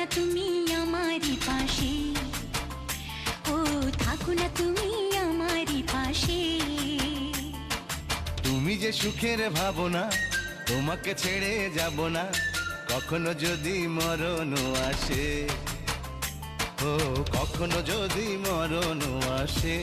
না তুমি আমারই পাশে, ও থাকো না তুমি আমারই পাশে। তুমি যে সুখের ভাবনা, তোমাকে ছেড়ে যাব না, কখনো যদি মরণ আসে, ও কখনো যদি মরণ আসে।